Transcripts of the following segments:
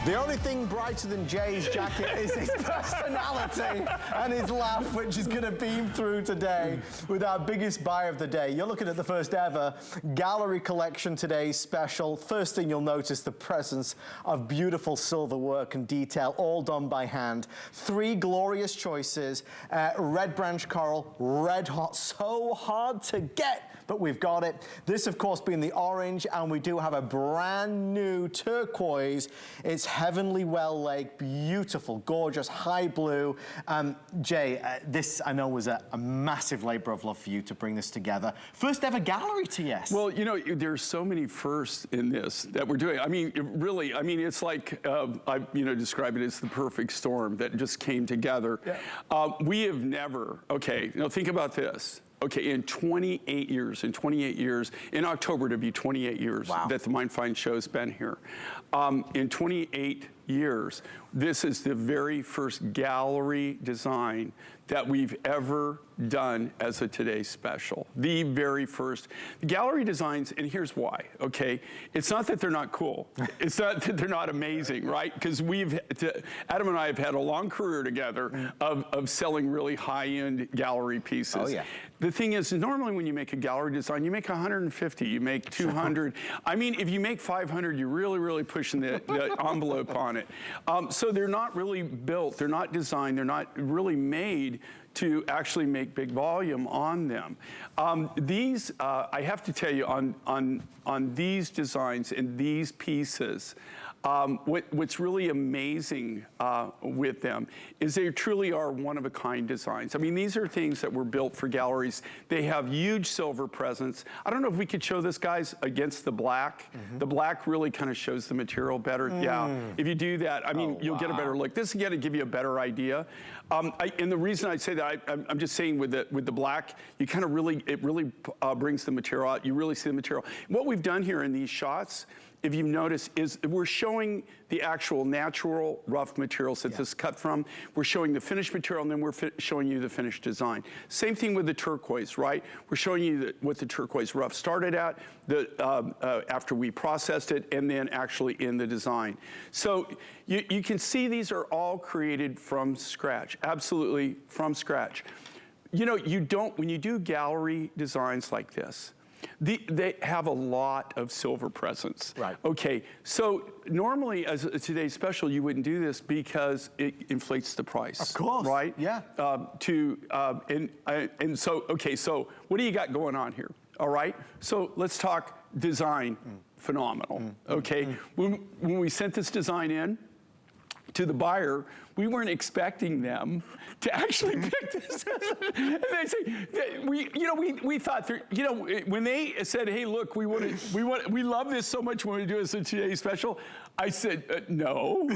The only thing brighter than Jay's jacket is his personality and his laugh, which is going to beam through today with our biggest buy of the day. You're looking at the first ever gallery collection today's special. First thing you'll notice, the presence of beautiful silver work and detail, all done by hand. 3 glorious choices, red branch coral, red hot, so hard to get, but we've got it. This, of course, being the orange, and we do have a brand new turquoise. It's heavenly well laid, beautiful, gorgeous, high blue. Jay, this I know was a massive labor of love for you to bring this together. First ever gallery TS. Well, you know, there's so many firsts in this that we're doing. I mean, really, I mean, it's like, I describe it as the perfect storm that just came together. Yeah. We have never, okay, think about this. Okay, in 28 years, in October to be 28 years that the Mind Find show's been here. In 28 years, this is the very first gallery design that we've ever done as a Today Special. The very first. Gallery designs, and here's why, okay? It's not that they're not cool. It's not that they're not amazing, right? Because Adam and I have had a long career together of selling really high-end gallery pieces. Oh, yeah. The thing is, normally when you make a gallery design, you make 150, you make 200. I mean, if you make 500, you're really, really pushing the envelope on it. So they're not really built, they're not designed, they're not really made to actually make big volume on them. These, I have to tell you, on these designs and these pieces, what's really amazing with them is they truly are one-of-a-kind designs. I mean, these are things that were built for galleries. They have huge silver presence. I don't know if we could show this, guys, against the black. The black really kind of shows the material better. Yeah, if you do that, I mean, you'll get a better look. This is going to give you a better idea. And the reason I say that, I'm just saying with the black, you kind of really, it really brings the material out. You really see the material. What we've done here in these shots, if you've noticed, is we're showing the actual natural rough materials that this is cut from. We're showing the finished material, and then we're showing you the finished design. Same thing with the turquoise, right? We're showing you what the turquoise rough started at, after we processed it, and then actually in the design. So you can see these are all created from scratch, absolutely from scratch. You know, when you do gallery designs like this, they have a lot of silver presence. Right. Okay, so normally as a Today's Special, you wouldn't do this because it inflates the price. Of course. Right? Yeah. And so, okay, so what do you got going on here? All right, so let's talk design. Phenomenal. Okay, when we sent this design in to the buyer, we weren't expecting them to actually pick this. And they say, we thought, when they said, hey, look, we love this so much when we do this in Today's Special, I said, no.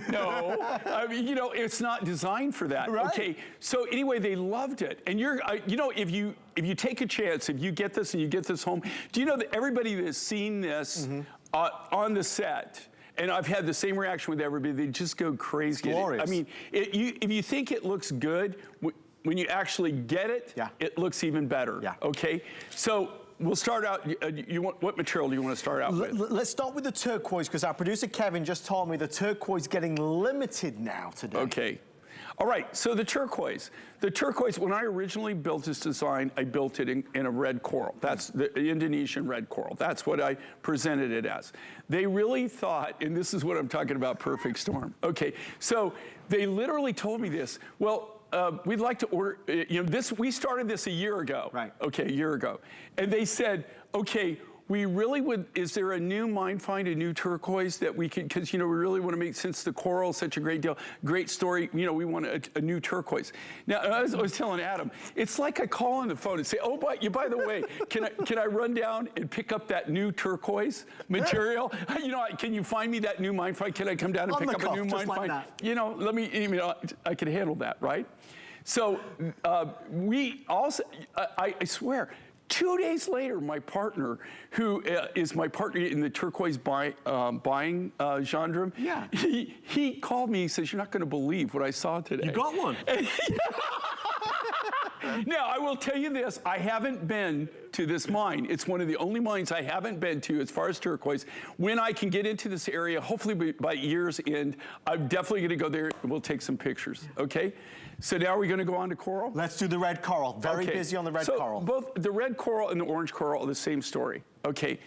I mean, it's not designed for that. Right. Okay, so anyway, they loved it. And if you take a chance, if you get this and you get this home, do you know that everybody that's seen this on the set, and I've had the same reaction with everybody, they just go crazy. It's glorious. I mean, if you think it looks good, when you actually get it, it looks even better. Yeah. Okay, so we'll start out, what material do you want to start out with? Let's start with the turquoise, because our producer Kevin just told me the turquoise is getting limited now today. Okay. All right, so the turquoise. The turquoise, when I originally built this design, I built it in a red coral. That's the Indonesian red coral. That's what I presented it as. They really thought, and this is what I'm talking about, perfect storm. Okay, so they literally told me this. Well, we'd like to order, we started this a year ago. Right. Okay, a year ago. And they said, okay, we really would, is there a new Mind Find, a new turquoise that we could, because, we really want to make, since the coral is such a great deal, great story, we want a new turquoise. Now, I was telling Adam, it's like I call on the phone and say, oh, by the way, can I run down and pick up that new turquoise material? Can you find me that new Mind Find? Can I come down and pick up a new Mind Find? Let me, I can handle that, right? So we also, I swear, 2 days later, my partner, who is my partner in the turquoise buying genre, he called me. He says, "You're not going to believe what I saw today." You got one. Now, I will tell you this. I haven't been to this mine. It's one of the only mines I haven't been to as far as turquoise. When I can get into this area, hopefully by year's end, I'm definitely going to go there and we'll take some pictures, okay? So now we're going to go on to coral? Let's do the red coral. Very busy on the red coral. Both the red coral and the orange coral are the same story, okay?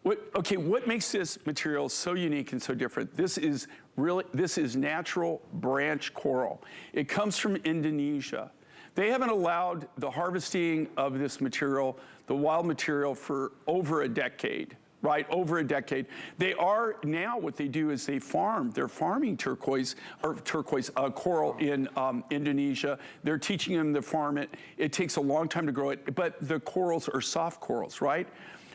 What makes this material so unique and so different? This is natural branch coral. It comes from Indonesia. They haven't allowed the harvesting of this material, the wild material, for over a decade, right? Over a decade. They are now, what they do is they're farming turquoise coral in Indonesia. They're teaching them to farm it. It takes a long time to grow it, but the corals are soft corals, right?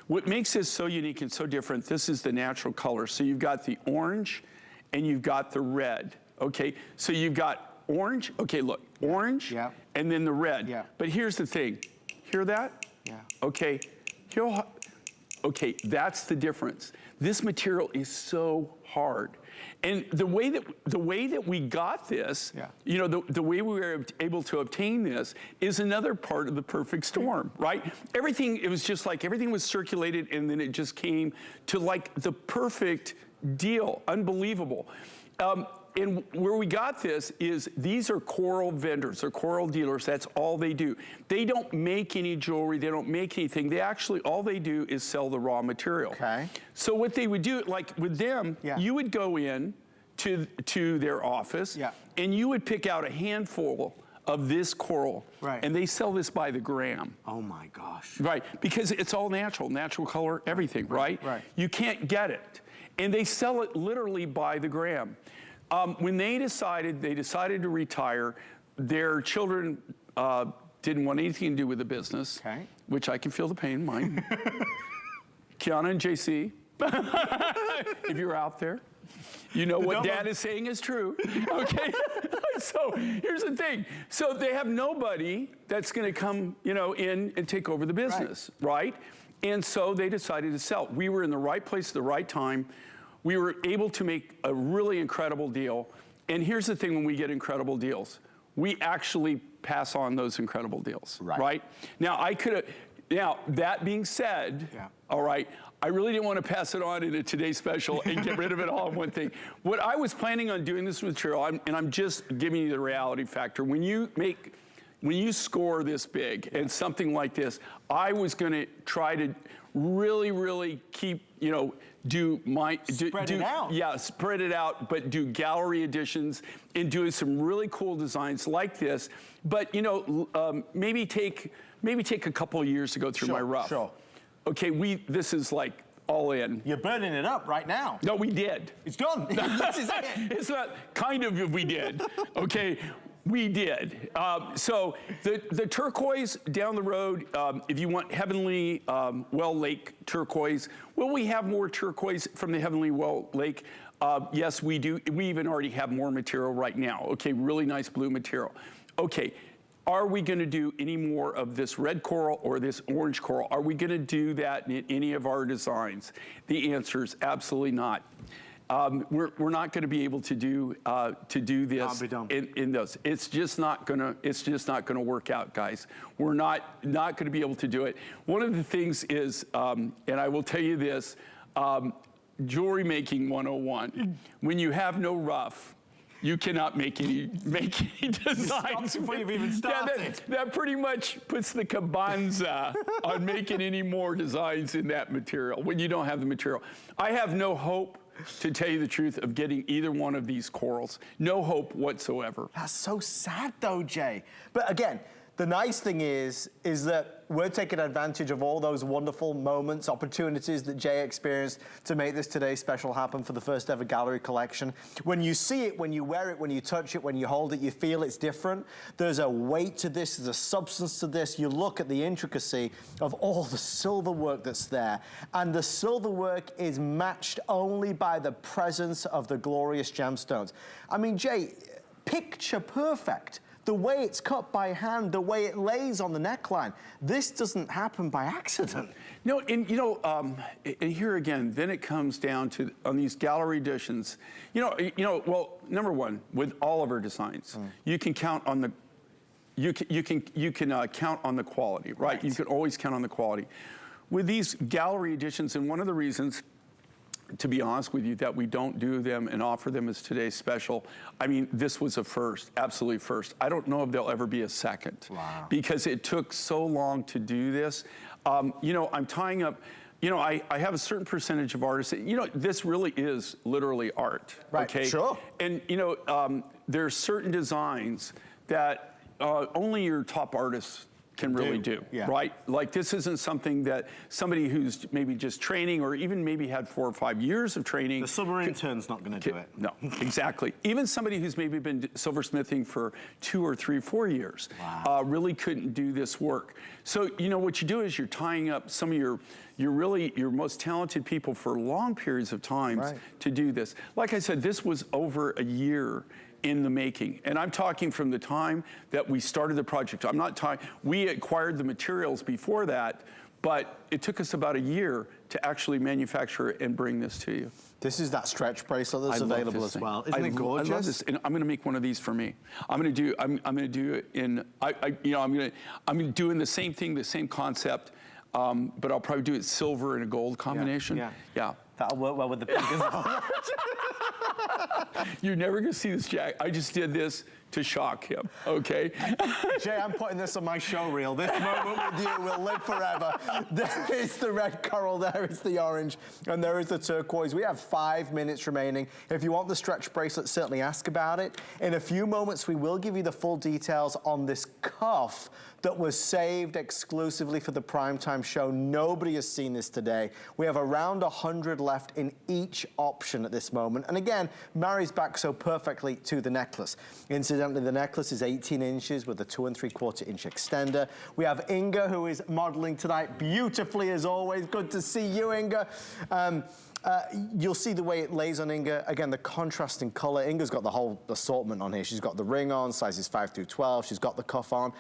What makes this so unique and so different, this is the natural color. So you've got the orange and you've got the red, okay? So you've got orange, okay, look, orange, yeah, and then the red. Yeah. But here's the thing, hear that? Yeah. Okay, okay, that's the difference. This material is so hard. And the way that we got this, yeah, you know, the way we were able to obtain this is another part of the perfect storm, right? Everything, it was just like everything was circulated and then it just came to like the perfect deal, unbelievable. And where we got this is these are coral vendors, they're coral dealers, that's all they do. They don't make any jewelry, they don't make anything. They actually, all they do is sell the raw material. Okay. So what they would do, like with them, yeah, you would go in to their office, yeah, and you would pick out a handful of this coral, right, and they sell this by the gram. Oh my gosh. Right, because it's all natural color, everything, right? Right. You can't get it. And they sell it literally by the gram. When they decided to retire, their children didn't want anything to do with the business, okay, which I can feel the pain in mine. Kiana and JC, if you're out there, you know what Dad is saying is true, okay? So here's the thing. So they have nobody that's going to come, you know, in and take over the business, right? And so they decided to sell. We were in the right place at the right time. We were able to make a really incredible deal. And here's the thing, when we get incredible deals, we actually pass on those incredible deals, right? Now, now that being said, yeah, all right, I really didn't want to pass it on in a Today Special and get rid of it all in one thing. What I was planning on doing this material, and I'm just giving you the reality factor, when you score this big and something like this, I was going to try to really, really keep, you know, spread it out. Yeah, spread it out, but do gallery editions and doing some really cool designs like this. But, you know, maybe take a couple of years to go through my rough. Sure. Okay, this is like all in. You're burning it up right now. No, we did. It's done. This is it. It's not kind of if we did, okay? We did. So the turquoise down the road, if you want Heavenly Well Lake turquoise, will we have more turquoise from the Heavenly Well Lake? Yes, we do. We even already have more material right now. Okay, really nice blue material. Okay, are we going to do any more of this red coral or this orange coral? Are we going to do that in any of our designs? The answer is absolutely not. We're not going to be able to do this in those. It's just not gonna work out, guys. We're not going to be able to do it. One of the things is, and I will tell you this, jewelry making 101. When you have no rough, you cannot make any designs. Before you've even started. Yeah, that pretty much puts the cabanza on making any more designs in that material when you don't have the material. I have no hope, to tell you the truth, of getting either one of these corals. No hope whatsoever. That's so sad though, Jay. But again, the nice thing is that we're taking advantage of all those wonderful moments, opportunities that Jay experienced to make this Today Special happen for the first ever gallery collection. When you see it, when you wear it, when you touch it, when you hold it, you feel it's different. There's a weight to this, there's a substance to this. You look at the intricacy of all the silver work that's there. And the silver work is matched only by the presence of the glorious gemstones. I mean, Jay, picture perfect. The way it's cut by hand, the way it lays on the neckline, this doesn't happen by accident. No, and you know, and here again, then it comes down to on these gallery editions. You know, well, number one, with all of our designs, you can count on you can count on the quality, right? You can always count on the quality. With these gallery editions, and one of the reasons, to be honest with you, that we don't do them and offer them as today's special, I mean, this was a first, absolutely first. I don't know if there'll ever be a second. Wow. Because it took so long to do this. You know, I'm tying up, you know, I have a certain percentage of artists, you know, this really is literally art, right, okay? Sure. And, you know, there are certain designs that only your top artists can really do, right? Like this isn't something that somebody who's maybe just training or even maybe had 4 or 5 years of training. The summer intern's not going to do it. No, exactly. Even somebody who's maybe been silversmithing for 2 or 3, 4 years really couldn't do this work. So, you know, what you do is you're tying up some of your most talented people for long periods of time to do this. Like I said, this was over a year in the making. And I'm talking from the time that we started the project. I'm not talking, we acquired the materials before that, but it took us about a year to actually manufacture and bring this to you. This is that stretch bracelet that's available as well. Isn't it gorgeous? I love this, and I'm going to make one of these for me. I'm going to do it in, I'm doing the same thing, the same concept, but I'll probably do it silver and a gold combination. Yeah. That'll work well with the pink as well. You're never going to see this, Jack. I just did this to shock him, okay? Jay, I'm putting this on my show reel. This moment with you will live forever. There is the red coral, there is the orange, and there is the turquoise. We have 5 minutes remaining. If you want the stretch bracelet, certainly ask about it. In a few moments, we will give you the full details on this cuff that was saved exclusively for the primetime show. Nobody has seen this today. We have around 100 left in each option at this moment. And again, marries back so perfectly to the necklace. Incidentally, the necklace is 18 inches with a 2 3/4 inch extender. We have Inga, who is modeling tonight beautifully as always. Good to see you, Inga. You'll see the way it lays on Inga. Again, the contrasting color. Inga's got the whole assortment on here. She's got the ring on, sizes 5 through 12. She's got the cuff on.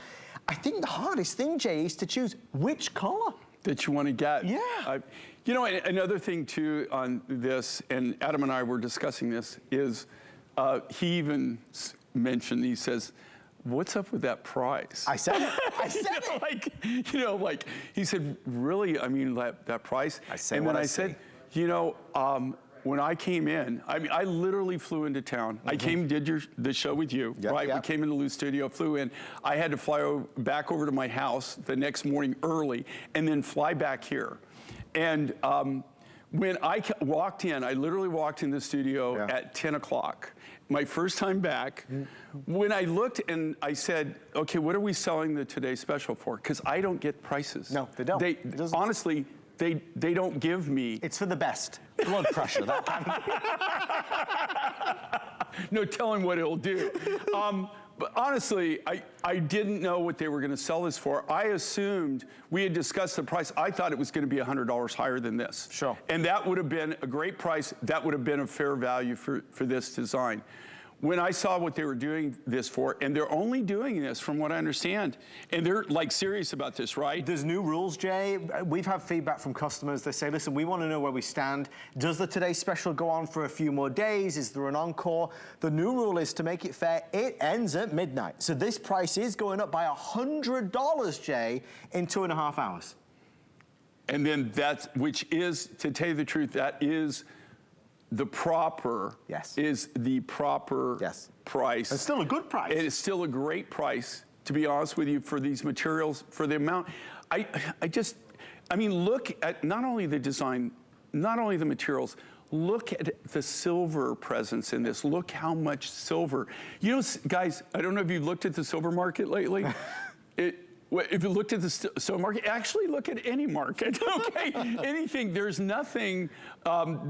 I think the hardest thing, Jay, is to choose which color that you want to get. Yeah. You know, another thing too on this, and Adam and I were discussing this, is he even mentioned, he says, what's up with that price? I said it. I said it. Like, he said, really? I mean, that price? I said and what then I said, you know, when I came in, I mean, I literally flew into town. I came, did the show with you, right? We came in the Lou's studio, flew in. I had to fly back over to my house the next morning early and then fly back here. And when I walked in, I literally walked in the studio at 10 o'clock. My first time back. When I looked and I said, okay, what are we selling the Today Special for? Because I don't get prices. No, they don't. Honestly, they don't give me. It's for the best. Blood pressure, that kind of. No telling what it'll do. But honestly, I didn't know what they were going to sell this for. I assumed, we had discussed the price, I thought it was going to be $100 higher than this. Sure. And that would have been a great price. That would have been a fair value for this design. When I saw what they were doing this for, and they're only doing this from what I understand, and they're like serious about this, right? There's new rules, Jay. We've had feedback from customers. They say, listen, we want to know where we stand. Does the Today Special go on for a few more days? Is there an encore? The new rule is, to make it fair, it ends at midnight. So this price is going up by $100, Jay, in 2.5 hours. And then which is, to tell you the truth, that is the proper, is the proper price. It's still a good price. It is still a great price, to be honest with you, for these materials, for the amount. I mean, look at not only the design, not only the materials, look at the silver presence in this. Look how much silver. You know, guys, I don't know if you've looked at the silver market lately. If you looked at the silver market, actually look at any market, okay? Anything, there's nothing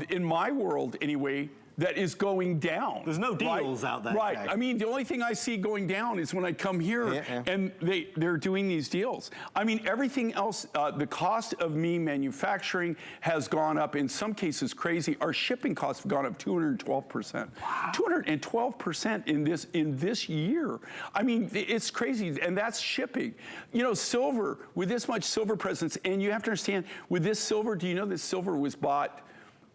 in my world anyway that is going down. There's no deals out there. Right, I mean, the only thing I see going down is when I come here and they're doing these deals. I mean, everything else, the cost of me manufacturing has gone up, in some cases crazy. Our shipping costs have gone up 212%. Wow. 212% in this year. I mean, it's crazy, and that's shipping. You know, silver, with this much silver presence, and you have to understand, with this silver, do you know this silver was bought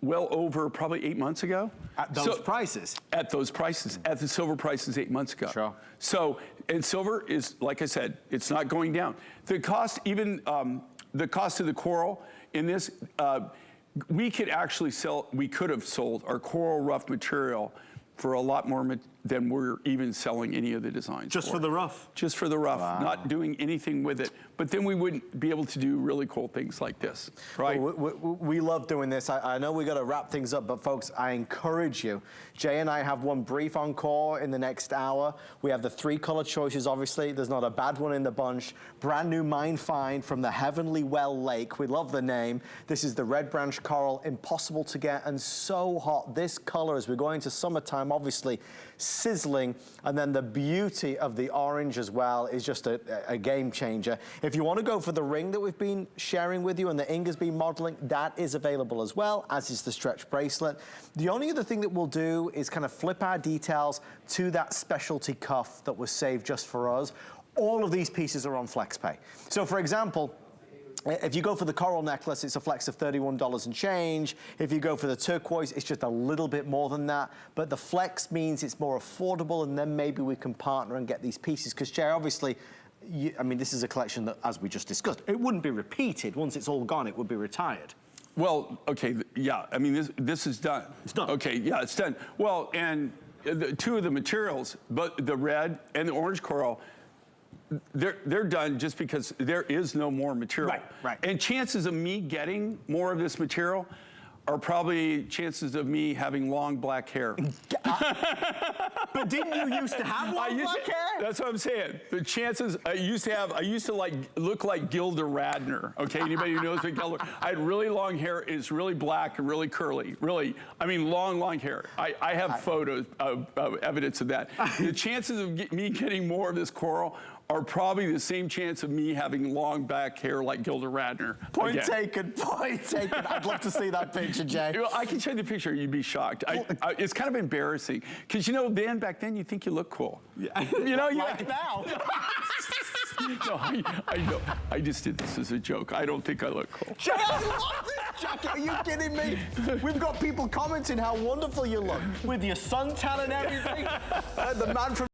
well over probably 8 months ago. At those prices? At those prices, at the silver prices 8 months ago. Sure. So, and silver is, like I said, it's not going down. The cost, even the cost of the coral in this, we could have sold our coral rough material for a lot more than we're even selling any of the designs Just for the rough? Just for the rough, not doing anything with it. But then we wouldn't be able to do really cool things like this, right? Well, we love doing this. I know we got to wrap things up, but folks, I encourage you. Jay and I have one brief encore in the next hour. We have the 3 color choices, obviously. There's not a bad one in the bunch. Brand new mine find from the Heavenly Well Lake. We love the name. This is the red branch coral, impossible to get and so hot. This color, as we go into summertime, obviously sizzling, and then the beauty of the orange as well is just a game changer. If you want to go for the ring that we've been sharing with you and that Inga's been modeling, that is available as well, as is the stretch bracelet. The only other thing that we'll do is kind of flip our details to that specialty cuff that was saved just for us. All of these pieces are on FlexPay. So for example, if you go for the coral necklace, it's a flex of $31 and change. If you go for the turquoise, it's just a little bit more than that. But the flex means it's more affordable, and then maybe we can partner and get these pieces. Because, Jay, obviously, I mean, this is a collection that, as we just discussed, it wouldn't be repeated. Once it's all gone, it would be retired. Well, okay, yeah, I mean, this is done. It's done. Okay, yeah, it's done. Well, and 2 of the materials, but the red and the orange coral, they're done just because there is no more material. Right. And chances of me getting more of this material are probably chances of me having long black hair. But didn't you used to have long black hair? That's what I'm saying. The chances I used to like look like Gilda Radner. Okay, anybody who knows what Gilda? I had really long hair. It's really black and really curly. Really, I mean, long hair. I have photos of evidence of that. The chances of me getting more of this coral are probably the same chance of me having long back hair like Gilda Radner. Point taken. I'd love to see that picture, Jay. You know, I can show you the picture, you'd be shocked. It's kind of embarrassing, because you know, back then you think you look cool. Yeah. You know, like now. No, I know. I just did this as a joke. I don't think I look cool. Jay, I love this jacket. Are you kidding me? We've got people commenting how wonderful you look with your suntan and everything. The man from